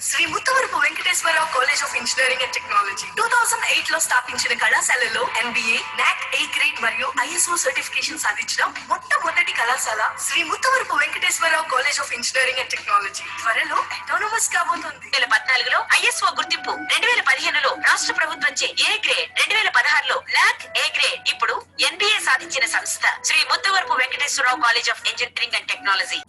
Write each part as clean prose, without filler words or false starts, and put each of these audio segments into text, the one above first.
Shri Muthavarapu Venkateswararao college of engineering and technology 2008 లో స్థాపించిన కళాశాలలో MBA, NAC A గ్రేడ్ మరియు ISO సర్టిఫికేషన్ సాధించిన మొట్టమొదటి కళాశాల Sri Muthavarapu Venkateswararao college of engineering and technology త్వరలో అటానమస్ కాబోతోంది. 2014లో ISO గుర్తింపు, 2015లో రాష్ట్ర ప్రభుత్వంచే A గ్రేడ్, 2016లో NAC A గ్రేడ్, ఇప్పుడు NBA సాధించిన సంస్థ Sri Muthavarapu Venkateswararao college of engineering and technology.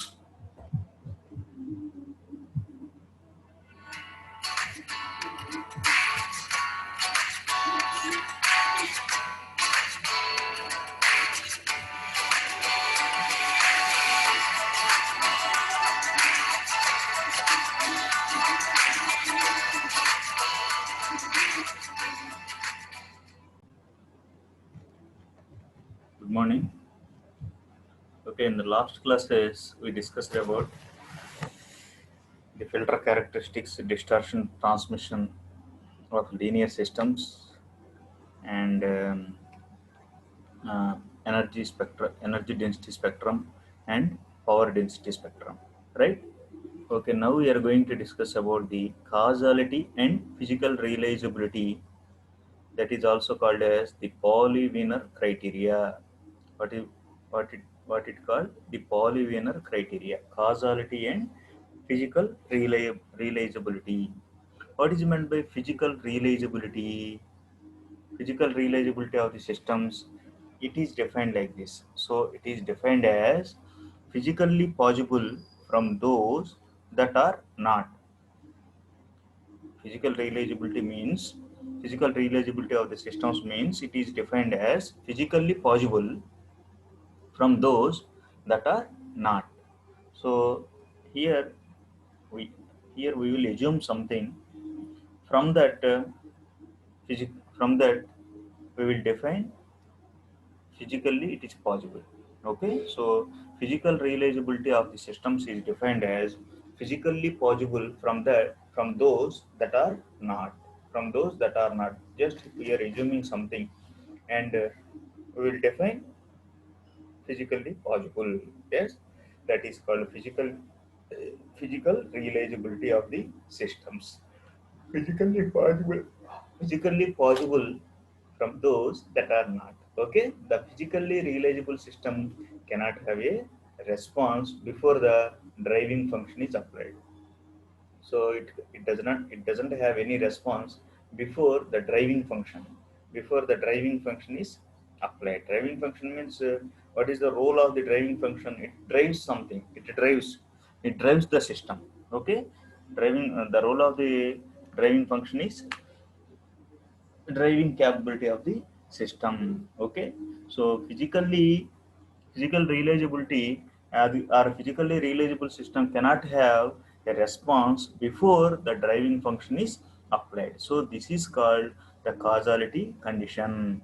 Good morning. Okay, in the last classes we discussed about the filter characteristics, distortion, transmission of linear systems, and energy density spectrum, and power density spectrum. Right? Okay, now we are going to discuss about the causality and physical realizability. That is also called as the Poly-Wiener criteria. What it called? The Poly-Wiener criteria, causality and physical realizability. What is meant by physical realizability? Physical realizability of the systems, it is defined like this. So it is defined as physically possible from those that are not. Physical realizability of the systems means it is defined as physically possible from those that are not. So here we will assume something. From that we will define physically it is possible. Okay, so physical realizability of the systems is defined as physically possible from those that are not. Just we are assuming something, and we will define physically possible. Yes, that is called physical realizability of the systems. Physically possible from those that are not. Okay, the physically realizable system cannot have a response before the driving function is applied. So it doesn't have any response before the driving function is applied. Driving function means what is the role of the driving function? It drives something. It drives the system. Okay, the role of the driving function is driving capability of the system. Okay, so physical realizability or physically realizable system cannot have a response before the driving function is applied. So this is called the causality condition.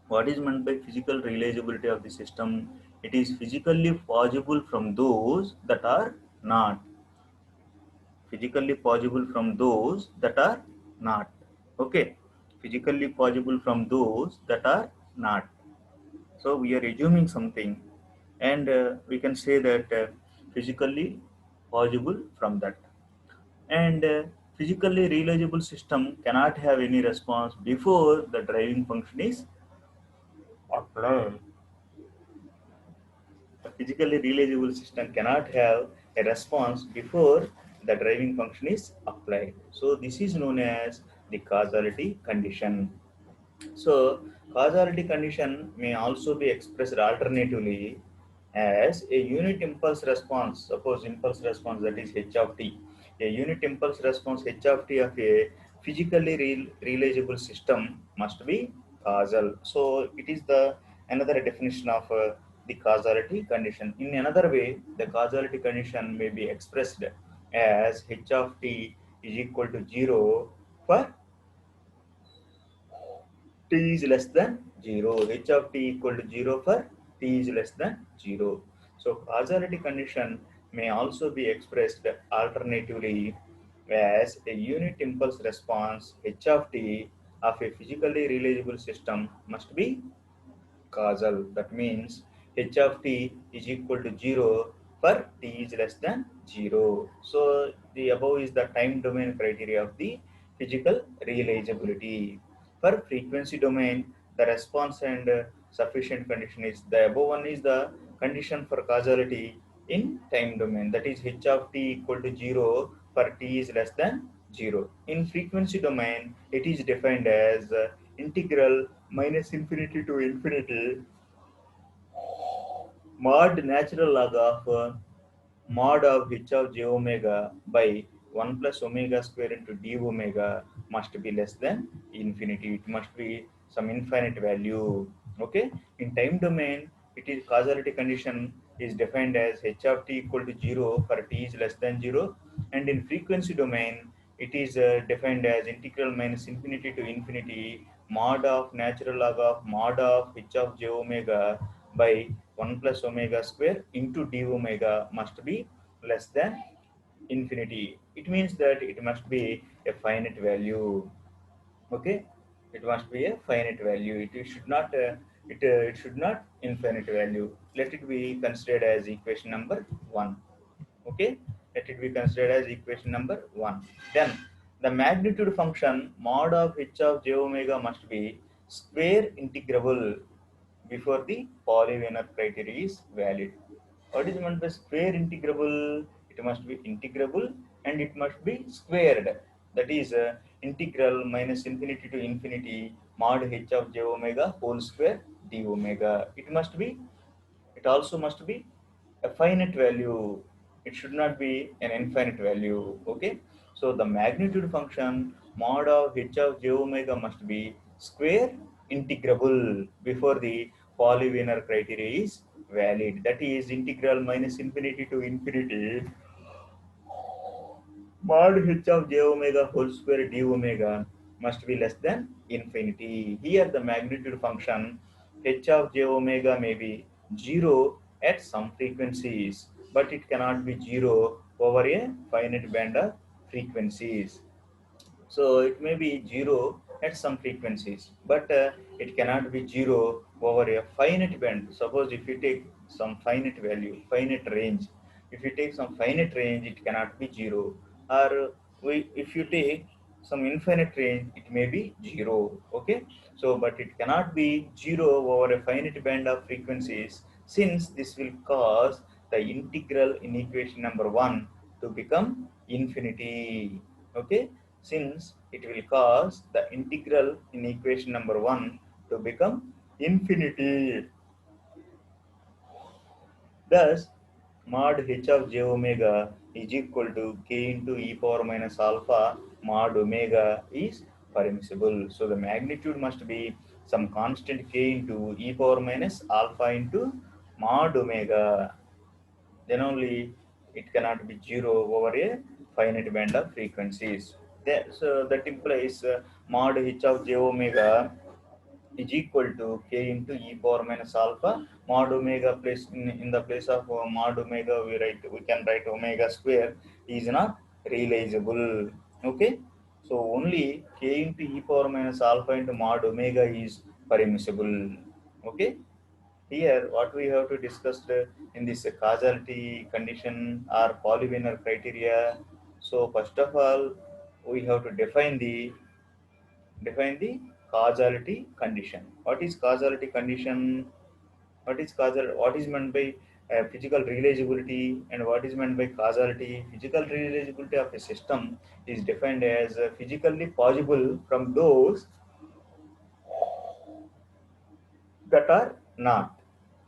What is meant by physical realizability of the system? It is physically possible from those that are not. Physically possible from those that are not. Okay, physically possible from those that are not. So we are assuming something, and we can say that physically possible from that. And physically realizable system cannot have any response before the driving function is applied. A physically realizable system cannot have a response before the driving function is applied. So this is known as the causality condition. So causality condition may also be expressed alternatively as a unit impulse response. Suppose impulse response, that is h of t. A unit impulse response h of t of a physically realizable system must be causal. So it is the another definition of the causality condition. In another way, the causality condition may be expressed as h of t is equal to 0 for t is less than 0. H of t equal to 0 for t is less than 0. So causality condition may also be expressed alternatively as a unit impulse response h of t of a physically realizable system must be causal. That means h of t is equal to 0 for for t is less than 0. So the above is the time domain criteria of the physical realizability. For frequency domain, the response and sufficient condition is the above one is the condition for causality in time domain, that is h of t equal to 0 for t is less than 0. In frequency domain, it is defined as integral minus infinity to infinity mod natural log of mod of h of j omega by 1 plus omega square into d omega must be less than infinity. It must be some infinite value. Okay. In time domain, it is causality condition is defined as h of t equal to 0 for t is less than 0. And in frequency domain, it is defined as integral minus infinity to infinity mod of natural log of mod of h of j omega by 1 plus omega square into d omega must be less than infinity. It means that it must be a finite value. Okay, it must be a finite value. It should not it should not infinite value. Let it be considered as equation number 1. Okay, let it be considered as equation number 1. Then the magnitude function mod of h of j omega must be square integrable before the polynomial criteria is valid. What is meant by square integrable? It must be integrable and it must be squared. That is integral minus infinity to infinity mod h of j omega whole square d omega. It also must be a finite value. It should not be an infinite value. Okay. So the magnitude function mod of h of j omega must be square integrable before the polynomial criteria is valid. That is integral minus infinity to infinity mod h of j omega whole square d omega must be less than infinity. Here the magnitude function h of j omega may be 0 at some frequencies, but it cannot be 0 over a finite band of frequencies. So it may be 0 at some frequencies, but it cannot be 0 over a finite band. Suppose if you take some finite value, finite range, if you take some finite range, it cannot be 0. Or if you take some infinite range, it may be 0. Okay. So, but it cannot be 0 over a finite band of frequencies, since this will cause the integral in equation number 1 to become infinity. Okay, since it will cause the integral in equation number 1 to become infinity. Thus, mod h of j omega is equal to k into e power minus alpha mod omega is permissible. So the magnitude must be some constant k into e power minus alpha into mod omega. Then only it cannot be 0 over a finite band of frequencies. So that implies mod h of j omega is equal to k into e power minus alpha mod omega place in the place of mod omega we can write omega square is not realizable. Okay, so only k into e power minus alpha into mod omega is permissible. Okay, here what we have to discuss in this causality condition or polynomial criteria. So first of all, we have to define the causality condition. What is causality condition? What is meant by physical realizability and what is meant by causality? Physical realizability of a system is defined as physically possible from those that are not.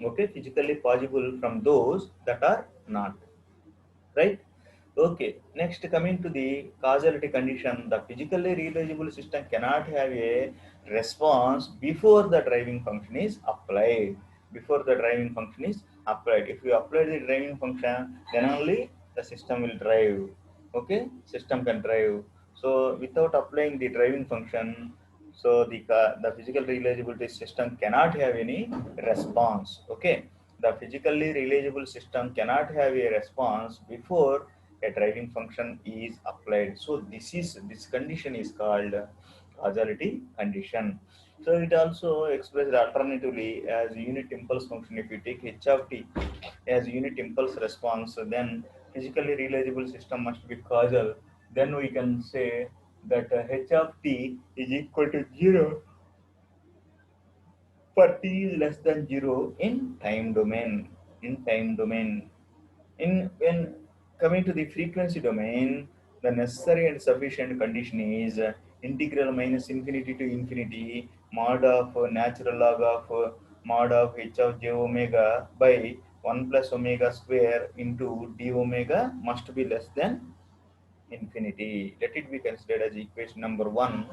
Okay, physically possible from those that are not. Right? Okay, next coming to the causality condition, the physically realizable system cannot have a response before the driving function is applied. Before the driving function is applied. If you apply the driving function, then only the system will drive. Okay, system can drive. So without applying the driving function, so the physical realizability system cannot have any response. Okay, the physically realizable system cannot have a response before a driving function is applied. So this condition is called causality condition. So it also expressed alternatively as unit impulse function. If you take h of t as unit impulse response, then physically realizable system must be causal. Then we can say that h of t is equal to 0 for t is less than 0 in time domain. In time domain, in when coming to the frequency domain, the necessary and sufficient condition is integral minus infinity to infinity mod of natural log of mod of h of j omega by 1 plus omega square into d omega must be less than infinity. Let it be considered as equation number 1.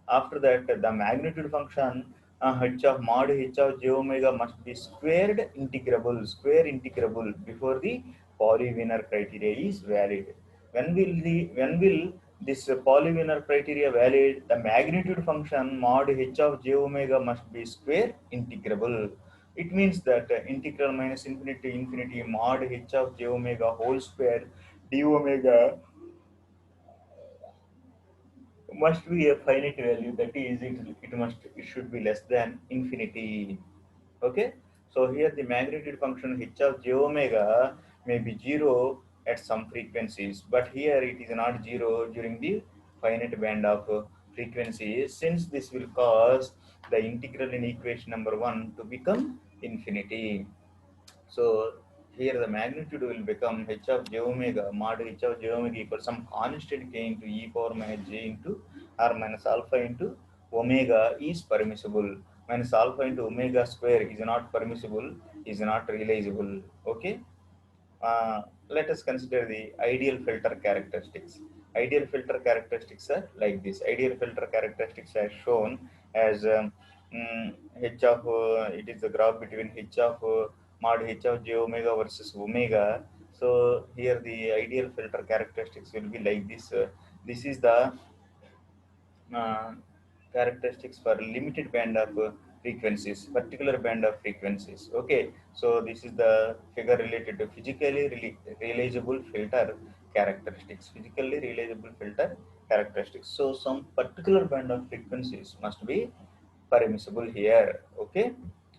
After that, the magnitude function h of mod h of j omega must be square integrable before the polywinar criteria is valid. When will this polywinar criteria valid? The magnitude function mod h of j omega must be square integrable. It means that integral minus infinity to infinity mod h of j omega whole square d omega must be a finite value, that is it should be less than infinity. Okay, so here the magnitude function h of j omega may be 0 at some frequencies, but here it is not 0 during the finite band of frequencies, since this will cause the integral in equation number 1 to become infinity. So here the magnitude will become h of j omega mod h of j omega equals some constant k into e power minus j into r minus alpha into omega is permissible. Minus alpha into omega square is not permissible, is not realizable. Okay. Let us consider the ideal filter characteristics. Ideal filter characteristics are like this. Ideal filter characteristics are shown as h of it is the graph between h of mod h of j omega versus omega. So here the ideal filter characteristics will be like this. This is the uh, characteristics for limited band of frequencies, particular band of frequencies. Okay, so this is the figure related to physically realizable filter characteristics. Physically realizable filter characteristics. So some particular band of frequencies must be permissible here. Okay,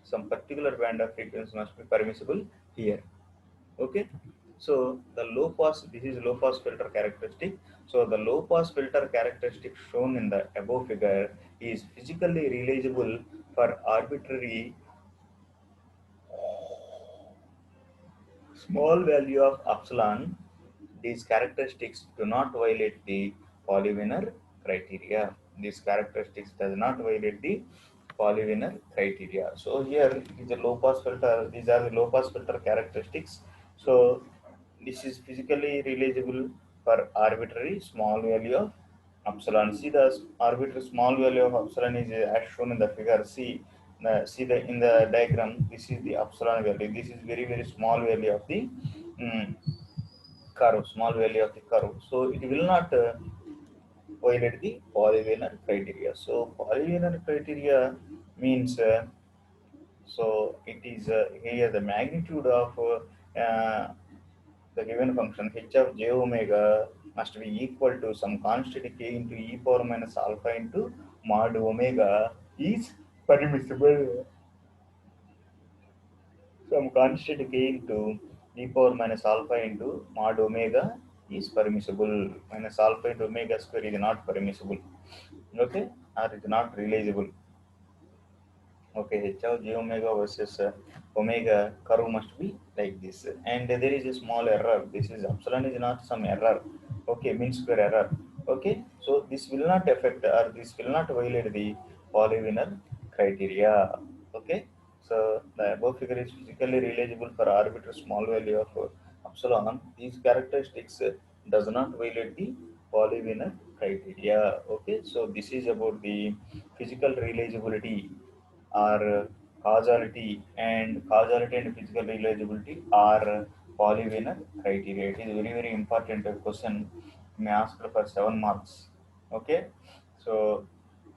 some particular band of frequencies must be permissible here. Okay, so the low pass, this is low pass filter characteristic. So the low pass filter characteristic shown in the above figure is physically realizable for arbitrary small value of epsilon. These characteristics do not violate the Polywinar criteria. These characteristics does not violate the Polywinar criteria. So here is a low pass filter. These are the low pass filter characteristics. So this is physically realizable for arbitrary small value of epsilon. See the arbitrary small value of epsilon is as shown in the figure. See the in the diagram. This is the epsilon value. This is very small value of the mm, curve, small value of the curve. So it will not violate the polynomial criteria. So polynomial criteria means so it is here the magnitude of the given function h of j omega must be equal to some constant k into e power minus alpha into mod omega is permissible. Some constant k into e power minus alpha into mod omega is permissible. Minus alpha into omega square is not permissible. Okay, or is not realizable. Okay, h of j omega versus omega curve must be like this, and there is a small error. This is epsilon is not some error. Okay, mean square error. Okay, so this will not affect or this will not violate the polynomial criteria. Okay, so the above figure is physically realizable for arbitrary small value of epsilon. These characteristics does not violate the polynomial criteria. Okay, so this is about the physical realizability or causality and physical realizability are polynomial criteria. It is very important question may ask for 7 marks. Okay, so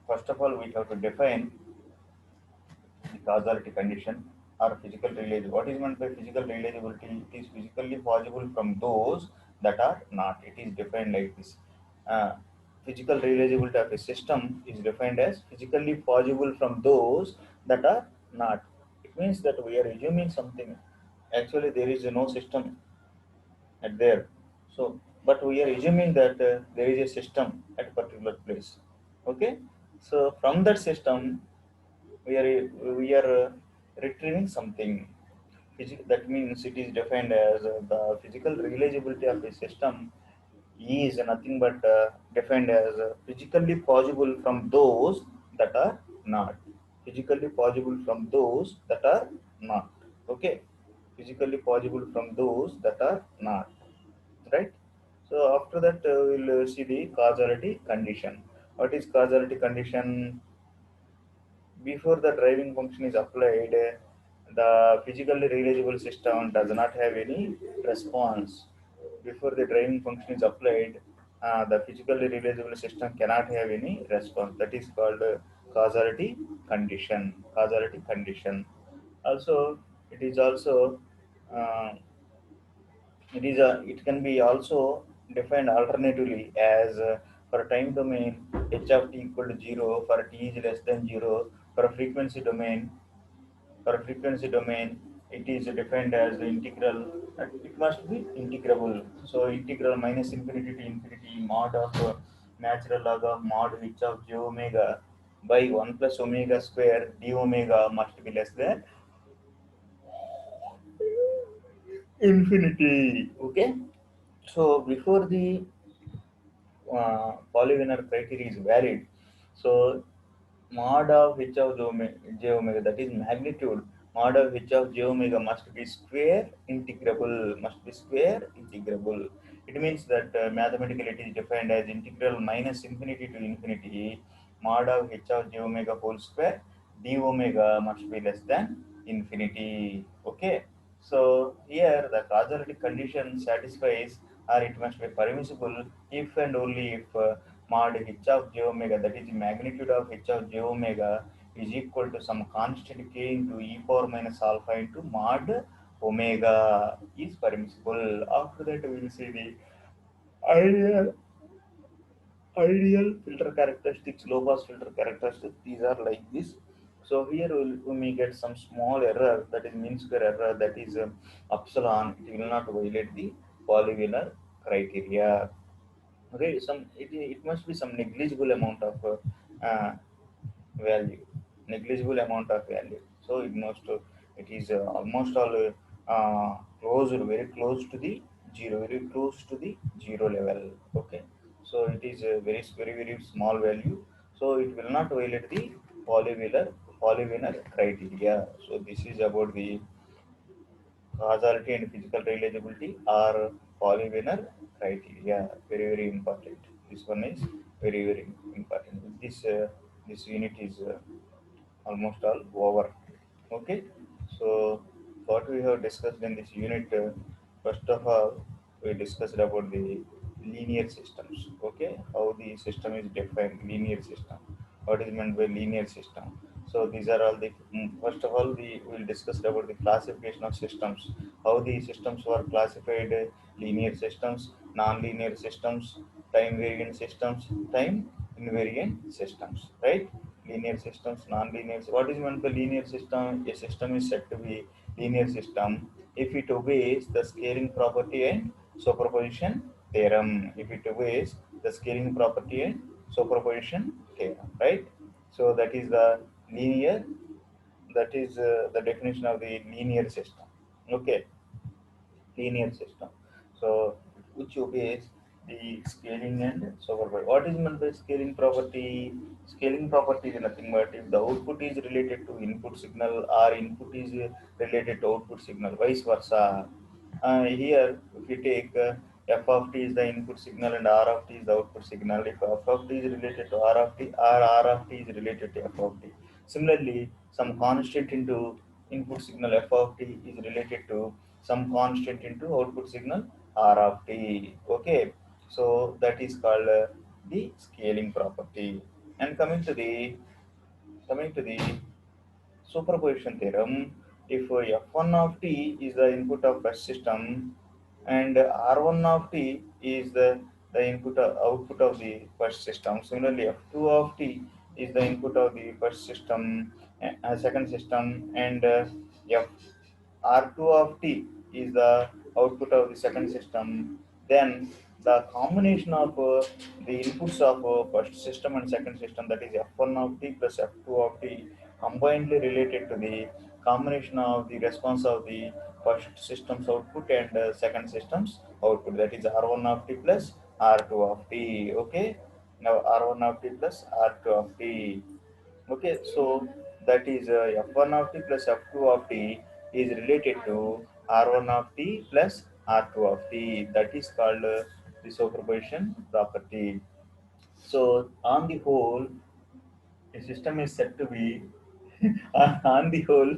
first of all we have to define the causality condition or physical realizability. What is meant by physical realizability? It is physically possible from those that are not. It is defined like this. Uh, physical realizability of a system is defined as physically possible from those that are not. It means that we are assuming something. Actually, there is no system at there. So, but we are assuming that there is a system at a particular place. Okay. So from that system, we are retrieving something. That means it is defined as the physical realizability of a system is nothing but defined as physically possible from those that are not. Physically possible from those that are not. Okay. Physically possible from those that are not. Right. So after that, we'll see the causality condition. What is causality condition? Before the driving function is applied, the physically realizable system does not have any response. Before the driving function is applied, the physically realizable system cannot have any response. That is called causality condition. Causality condition. Also, it is also uh, it can be also defined alternatively as for time domain h of t equal to 0 for t is less than 0 for a frequency domain it is defined as the integral it must be integrable. So integral minus infinity to infinity mod of natural log of mod h of j omega by 1 plus omega square d omega must be less than infinity. Okay. So before the polynomial criteria is valid, so mod of h of j omega, that is magnitude, mod of h of j omega must be square integrable. Must be square integrable. It means that mathematically it is defined as integral minus infinity to infinity mod of h of j omega whole square d omega must be less than infinity. Okay. So here the causality condition satisfies or it must be permissible if and only if mod h of j omega, that is the magnitude of h of j omega, is equal to some constant k into e power minus alpha into mod omega is permissible. After that, we will see the ideal ideal filter characteristics, low pass filter characteristics. These are like this. So here we may get some small error, that is mean square error, that is epsilon. It will not violate the polynomial criteria. Okay, it must be some negligible amount of value, negligible amount of value. So it must it is almost all close, very close to the zero, very close to the zero level. Okay, so it is a very small value. So it will not violate the polynomial criteria. So this is about the causality and physical realizability are polynomial criteria. Very important. This one is very important. This unit is almost all over. Okay. So what we have discussed in this unit, first of all, we discussed about the linear systems. Okay, how the system is defined. Linear system. What is meant by linear system? So these are all the first of all we will discuss about the classification of systems. How the systems were classified: linear systems, non-linear systems, time variant systems, time invariant systems. Right? Linear systems, non-linear. What is meant by linear system? A system is said to be linear system if it obeys the scaling property and superposition theorem. If it obeys the scaling property and superposition theorem, right? So that is the linear. That is the definition of the linear system. Okay, linear system. So which obeys the scaling and superposition. What is meant by scaling property? Scaling property is nothing but if the output is related to input signal or input is related to output signal, vice versa. Here, if we take f of t is the input signal and r of t is the output signal. If f of t is related to r of t, or r of t is related to f of t. Similarly, some constant into input signal f of t is related to some constant into output signal r of t. Okay, so that is called the scaling property. And coming to the superposition theorem, if f1 of t is the input of first system and r1 of t is the the output of the first system. Similarly, f2 of t is the input of the first system, second system, and f R2 of t is the output of the second system. Then the combination of the inputs of first system and second system, that is f1 of t plus f2 of t, combinedly related to the combination of the response of the first system's output and second system's output, that is r1 of t plus r2 of t. Okay, now r1 of t plus r2 of t. Okay, so that is f1 of t plus f2 of t is related to r1 of t plus r2 of t. That is called the superposition property. So on the whole, a system is said to be on the whole,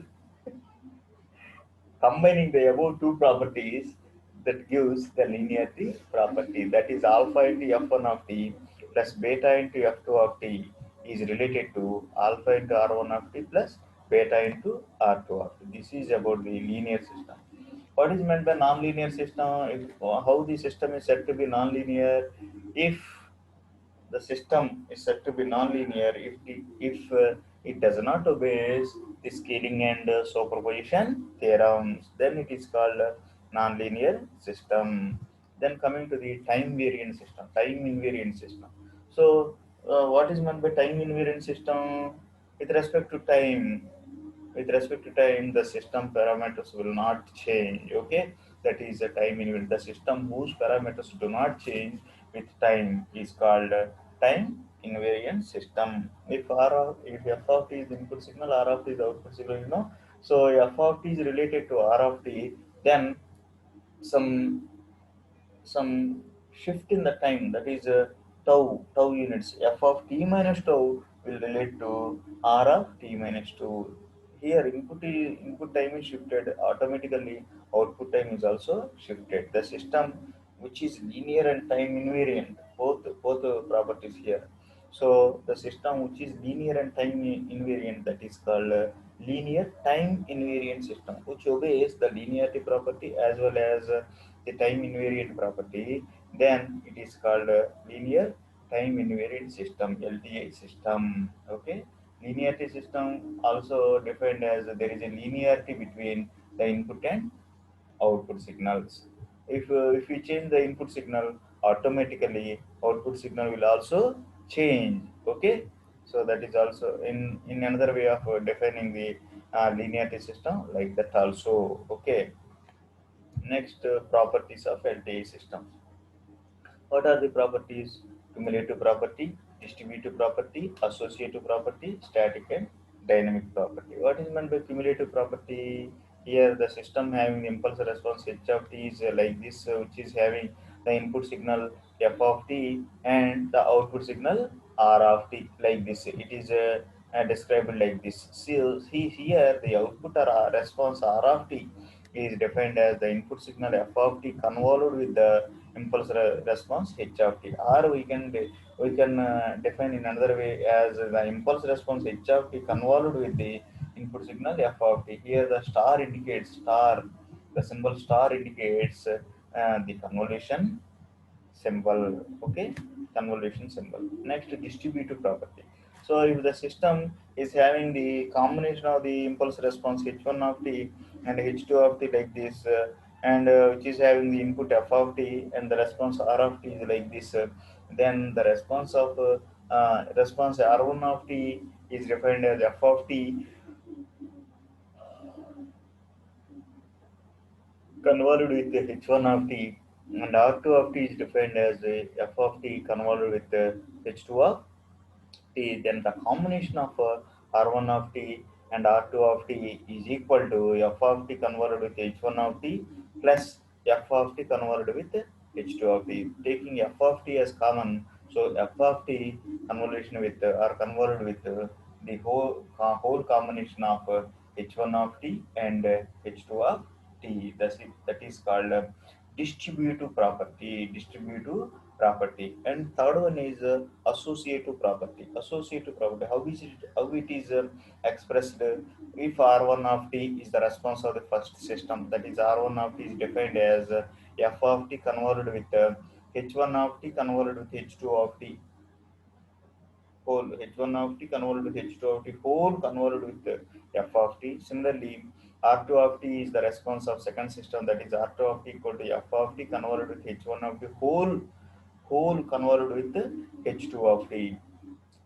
combining the above two properties, that gives the linearity property, that is alpha into f1 of t plus beta into f2 of t is related to alpha into r1 of t plus beta into r2 of t. This is about the linear system. What is meant by non-linear system? How the system is said to be non-linear? If the system is said to be nonlinear if it does not obey the scaling and superposition theorems, then it is called a nonlinear system. Then coming to the time variant system, time invariant system. So, what is meant by time invariant system? With respect to time, with respect to time, the system parameters will not change. Okay, that is a time invariant. The system whose parameters do not change with time is called a time invariant system. If f of t is input signal, r of t is output signal, so f of t is related to r of t, then some some shift in the time, that is tau units, f of t minus tau will relate to r of t minus 2. Here input time is shifted automatically, output time is also shifted. The system which is linear and time invariant, both properties here. So the system which is linear and time invariant, that is called linear time invariant system, which obeys the linearity property as well as the time invariant property, then it is called a linear time invariant system, LTI system. Okay, linearity system also defined as there is a linearity between the input and output signals. If we change the input signal, automatically output signal will also change. Okay, so that is also in another way of defining the linearity system like that also. Okay, next properties of LTI systems. What are the properties? Cumulative property, distributive property, associative property, static and dynamic property. What is meant by cumulative property? Here the system having the impulse response h of t is like this, which is having the input signal f of t and the output signal r of t like this. It is described like this. See here the output or response r of t is defined as the input signal f of t convolved with the impulse response h of t, or we can define in another way as the impulse response h of t convolved with the input signal f of t. Here the star indicates star, the symbol star indicates the convolution symbol. Okay, convolution symbol. Next, distributive property. So if the system is having the combination of the impulse response h1 of t and h2 of t like this, and which is having the input f of t and the response r of t is like this, then the response r1 of t is defined as f of t convolved with the h1 of t, and r2 of t is defined as f of t convolved with h2 of t. Then the combination of r1 of t and r2 of t is equal to f of t converted with h1 of t plus f of t converted with h2 of t. Taking f of t as common, so f of t convolution with or converted with the whole combination of h1 of t and h2 of t. That is called distributive property. Distributive property. And third one is associative property. Associative property, how it is expressed if r1 of t is the response of the first system, that is r1 of t is defined as f of t converted with h1 of t converted with h2 of t whole, h1 of t converted with h2 of t whole converted with f of t. Similarly, r2 of t is the response of second system, that is r2 of t equal to f of t converted with h1 of t whole converted with h2 of t.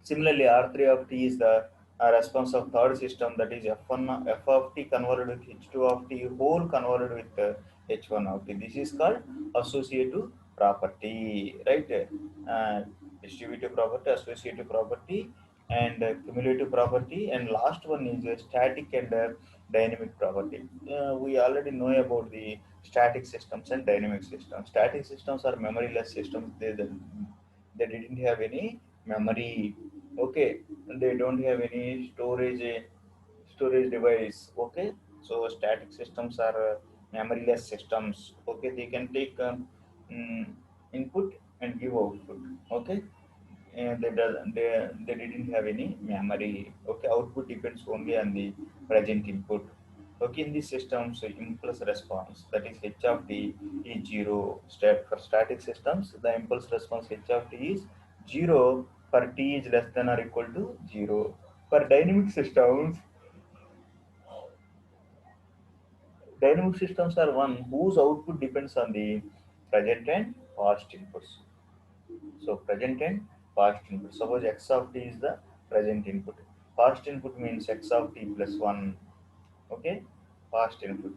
Similarly, R3 of t is the response of third system, that is F1 f of t converted with H2 of t whole converted with H1 of t. This is called associative property, right? Uh, Distributive property, associative property, and cumulative property, and last one is static and dynamic property. We already know about the static systems and dynamic systems. Static systems are memoryless systems. They didn't have any memory. Okay, they don't have any storage device. Okay, so static systems are memoryless systems. Okay, they can take mm, input and give output. Okay, and they didn't have any memory. Okay, output depends only on the present input. Okay, in this system, so impulse response, that is h of t is zero. Step for static systems, the impulse response h of t is zero for t is less than or equal to zero. For dynamic systems are one whose output depends on the present and past inputs. So present and past input. Suppose x of t is the present input. Past input means x of t plus 1. Okay, past input.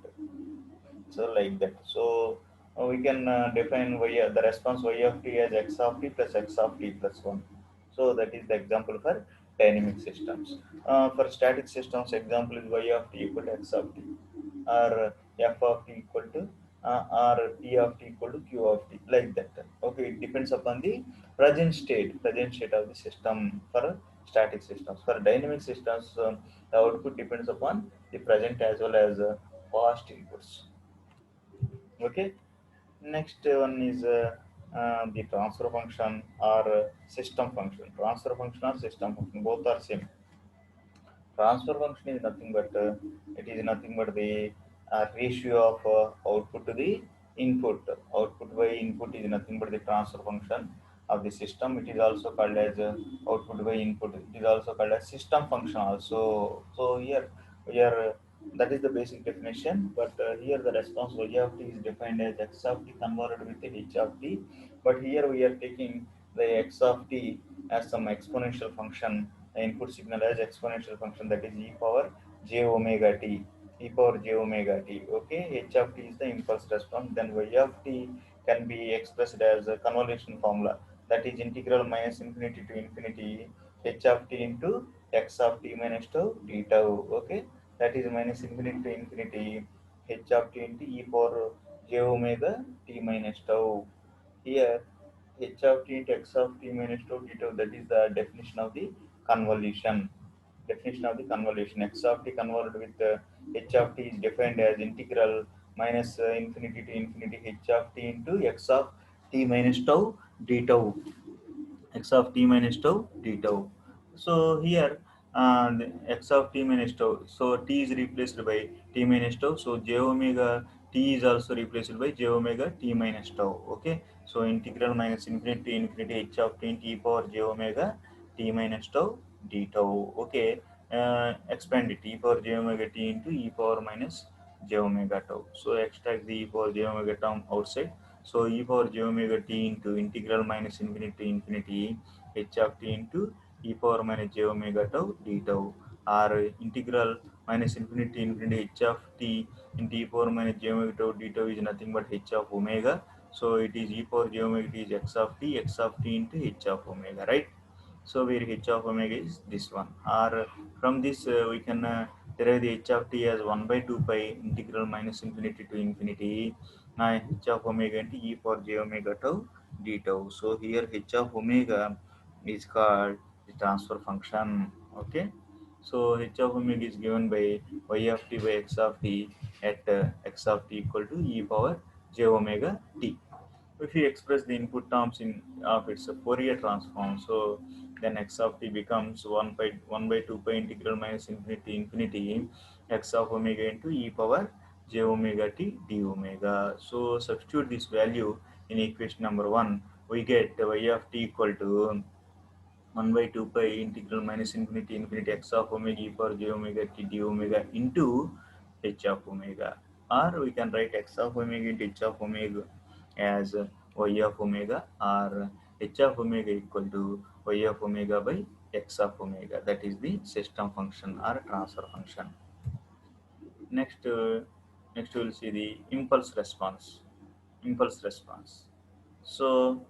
So like that. So we can define the response y of t as x of t plus x of t plus 1. So that is the example for dynamic systems. For static systems, example is y of t equal to x of t, or f of t equal to or p of t equal to q of t, like that. Okay, it depends upon the present state of the system for static systems. For dynamic systems, the output depends upon the present as well as past inputs. Okay, next one is the transfer function or system function. Transfer function or system function, both are same. Transfer function is nothing but it is nothing but the ratio of output to the input. Output by input is nothing but the transfer function of the system. It is also called as output by input. It is also called as system function also. So here we are that is the basic definition. But here the response y of t is defined as x of t converted with h of t. But here we are taking the x of t as some exponential function, the input signal as exponential function, that is e power j omega t, e power j omega t. Okay, h of t is the impulse response. Then y of t can be expressed as a convolution formula, that is integral minus infinity to infinity h of t into x of t minus tau d tau. Okay, that is minus infinity to infinity h of t into e power j omega t minus tau. Here h of t into x of t minus tau d tau, that is the definition of the convolution. Definition of the convolution: x of t converted with h of t is defined as integral minus infinity to infinity h of t into x of t minus tau d tau, x of t minus tau d tau. So here the x of t minus tau, so t is replaced by t minus tau, so j omega t is also replaced by j omega t minus tau. Okay, so integral minus infinity to infinity h of t into e power j omega t minus tau d tau. Okay, expand it, e power j omega t into e power minus j omega tau. So extract the e power j omega term outside. So e power j omega t into integral minus infinity to infinity h of t into e power minus j omega tau d tau, or integral minus infinity to infinity h of t into e power minus j omega tau d tau is nothing but h of omega. So it is e power j omega t is x of t into h of omega, right? So where h of omega is this one, or from this we can derive the h of t as 1 by 2 pi integral minus infinity to infinity h of omega into e power j omega tau d tau. So here h of omega is called the transfer function. Okay, so h of omega is given by y of t by x of t at x of t equal to e power j omega t. If we express the input terms in of its Fourier transform, so then x of t becomes 1 by 2 pi integral minus infinity to infinity x of omega into e power j omega t d omega. So substitute this value in equation number 1. We get y of t equal to 1 by 2 pi integral minus infinity infinity x of omega e power j omega t d omega into h of omega. Or we can write x of omega into h of omega as y of omega, or h of omega equal to y of omega by x of omega. That is the system function or transfer function. Next, next we will see the impulse response. Impulse response. So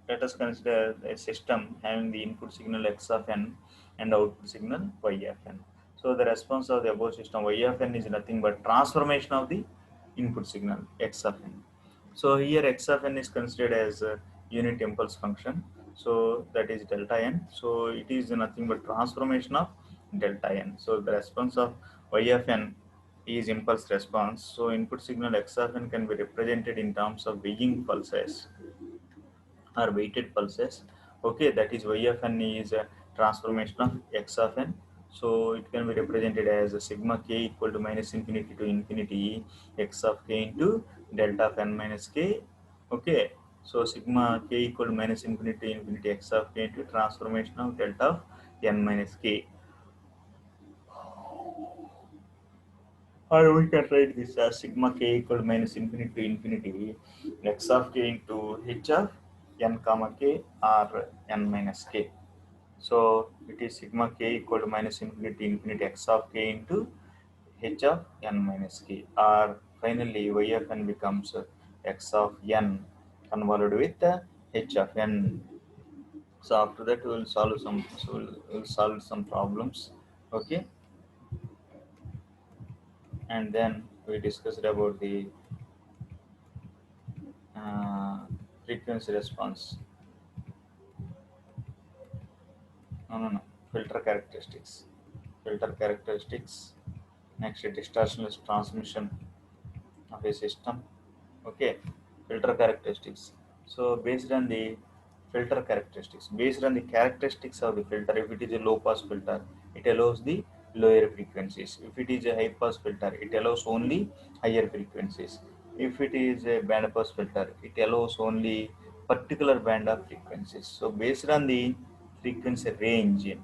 let us consider a system having the input signal x of n and output signal y of n. So the response of the above system y of n is nothing but transformation of the input signal x of n. So here x of n is considered as a unit impulse function. So that is delta n. So it is nothing but transformation of delta n. So the response of y of n is impulse response. So input signal x of n can be represented in terms of weighing pulses or weighted pulses. Okay, that is y of n is a transformation of x of n. So it can be represented as a sigma k equal to minus infinity to infinity x of k into delta of n minus k. Okay, so sigma k equal to minus infinity to infinity x of k into transformation of delta of n minus k. Or we can write this as sigma k equal to minus infinity to infinity x of k into h of n comma k or n minus k. So it is sigma k equal to minus infinity to infinity x of k into h of n minus k, or finally y of n becomes x of n convolved with h of n. So after that we will solve some, we'll solve some problems. Okay, and then we discussed about the frequency response. No. Filter characteristics. Filter characteristics. Next, distortionless transmission of a system. Okay, filter characteristics. So based on the filter characteristics, based on the characteristics of the filter, if it is a low pass filter, it allows the lower frequencies. If it is a high pass filter, it allows only higher frequencies. If it is a band pass filter, it allows only particular band of frequencies. So based on the frequency range,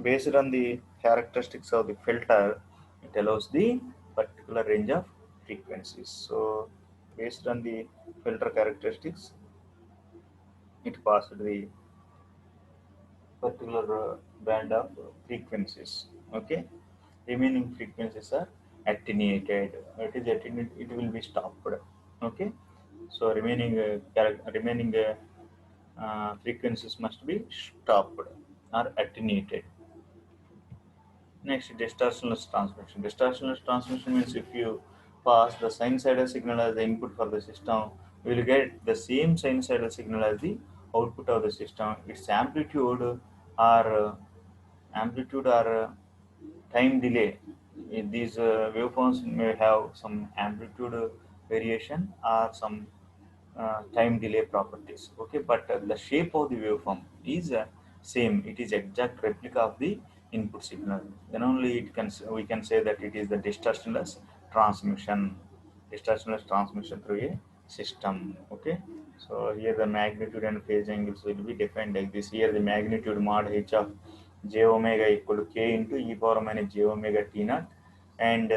based on the characteristics of the filter, it allows the particular range of frequencies. So based on the filter characteristics, it passed the particular band of frequencies. Okay, remaining frequencies are attenuated. It is attenuated, it will be stopped. Okay, so remaining frequencies must be stopped or attenuated. Next, distortionless transmission. Distortionless transmission means if you pass the sinusoidal signal as the input for the system, we will get the same sinusoidal signal as the output of the system. Its amplitude or time delay. These waveforms may have some amplitude variation or some time delay properties. Okay, but the shape of the waveform is same. It is exact replica of the input signal. Then only we can say that it is the distortionless transmission. Distortionless transmission through a system. Okay, so here the magnitude and phase angles will be defined like this. Here the magnitude mod h of j omega equal to k into e power minus j omega t naught, and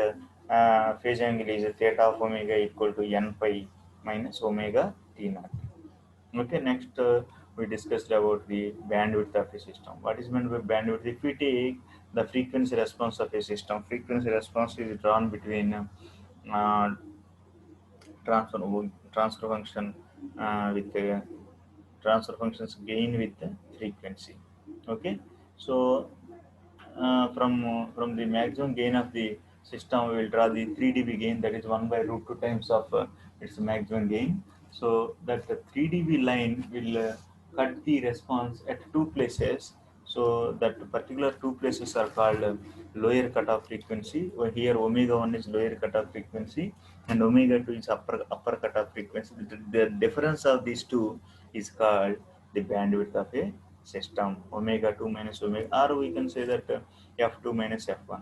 phase angle is theta of omega equal to n pi minus omega t naught. Okay, next we discussed about the bandwidth of a system. What is meant by bandwidth? If we take the frequency response of a system, frequency response is drawn between uh, transfer function with transfer functions gain with the frequency. Okay, so from the maximum gain of the system, we will draw the 3 dB gain, that is 1 by root 2 times of its maximum gain. So that the 3 dB line will cut the response at two places. So that particular two places are called lower cutoff frequency. Here omega 1 is lower cutoff frequency and omega 2 is upper cutoff frequency. The difference of these two is called the bandwidth of a system, omega 2 minus omega, or we can say that f2 minus f1.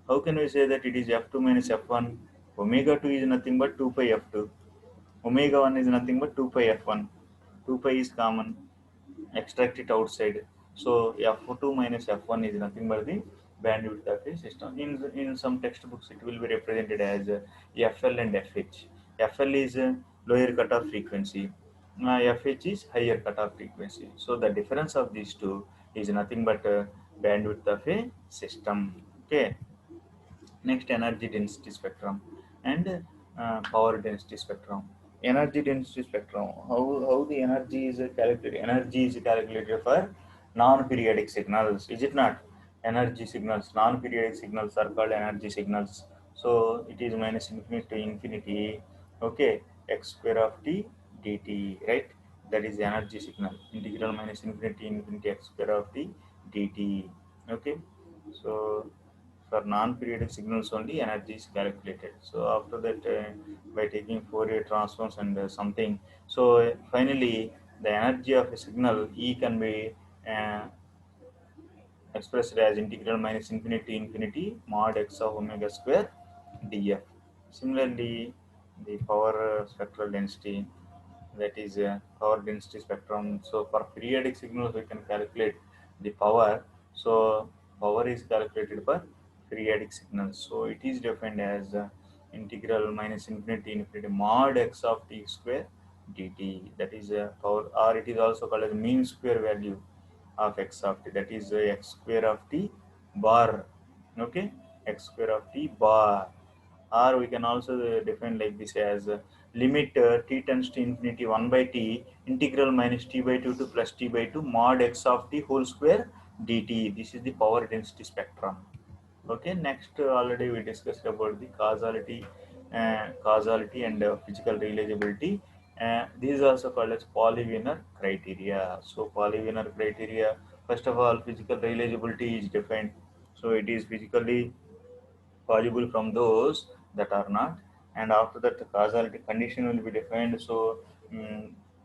How can we say that it is f2 minus f1? Omega 2 is nothing but 2 pi f2. Omega 1 is nothing but 2 pi f1. 2 pi is common. Extract it outside. So f2 minus f1 is nothing but the bandwidth of a system. In some textbooks, it will be represented as FL and FH. FL is lower cutoff frequency. FH is higher cutoff frequency. So the difference of these two is nothing but bandwidth of a system. Okay. Next, energy density spectrum and power density spectrum. Energy density spectrum. How the energy is calculated? Energy is calculated for non-periodic signals. Is it not? Energy signals, non-periodic signals are called energy signals. So it is minus infinity to infinity. Okay, x square of t dt, right? That is the energy signal. Integral minus infinity infinity x square of t dt. Okay, so for non-periodic signals only energy is calculated. So after that, by taking Fourier transforms and something, so finally the energy of a signal E can be uh, expressed as integral minus infinity infinity mod x of omega square df. Similarly, the power spectral density, that is power density spectrum. So for periodic signals we can calculate the power. So power is calculated for periodic signals. So it is defined as integral minus infinity infinity mod x of t square dt. That is power, or it is also called as mean square value of x of t. That is x square of t bar. Okay, x square of t bar. Or we can also define like this as limit t tends to infinity 1 by t integral minus t by 2 to plus t by 2 mod x of t whole square dt. This is the power density spectrum. Okay, next already we discussed about the causality and physical realizability. This is also called as Polyweiner criteria. So Polyweiner criteria, first of all, physical realizability is defined. So it is physically possible from those that are not, and after that the causality condition will be defined. So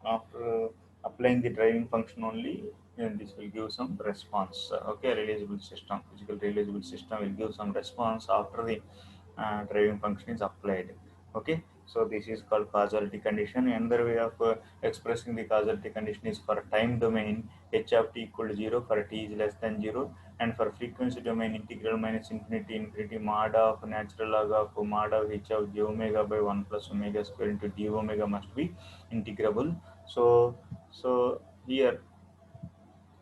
after applying the driving function only, and this will give some response. Okay, realizable system, physical realizable system will give some response after the driving function is applied. Okay, so this is called causality condition. Another way of expressing the causality condition is for time domain h of t equal to 0 for t is less than 0, and for frequency domain integral minus infinity infinity mod of natural log of mod of h of j omega by 1 plus omega square into d omega must be integrable. So here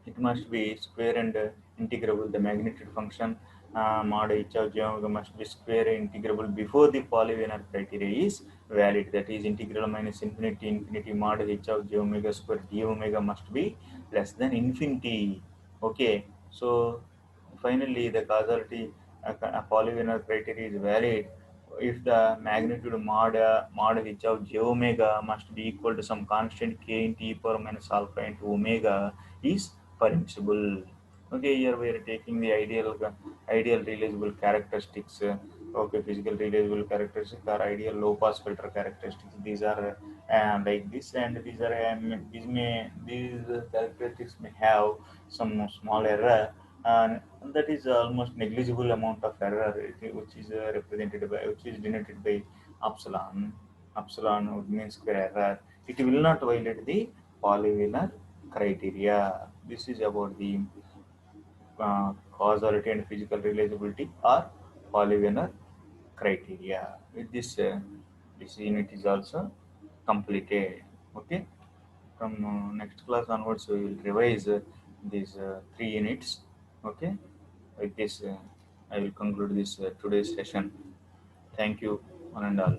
it must be square and integrable. The magnitude function mod h of j omega must be square and integrable before the Polyweiner criteria is valid. That is integral minus infinity infinity mod h of j omega square d omega must be less than infinity. Okay, so finally the causality Polyweiner criteria is valid if the magnitude mod h of j omega must be equal to some constant k into e power minus alpha into omega is permissible. Okay, here we are taking the ideal realizable characteristics. Okay, physical realizable characteristics are ideal low pass filter characteristics. These are like this, and these characteristics may have some small error, and that is almost negligible amount of error, which is represented by, which is denoted by epsilon. Epsilon would mean square error. It will not violate the Polyweiner criteria. This is about the causality and physical realizability or Polyweiner criteria. With this, this unit is also completed. Okay, from next class onwards, we will revise these 3 units. Okay, with this, I will conclude this today's session. Thank you, one and all.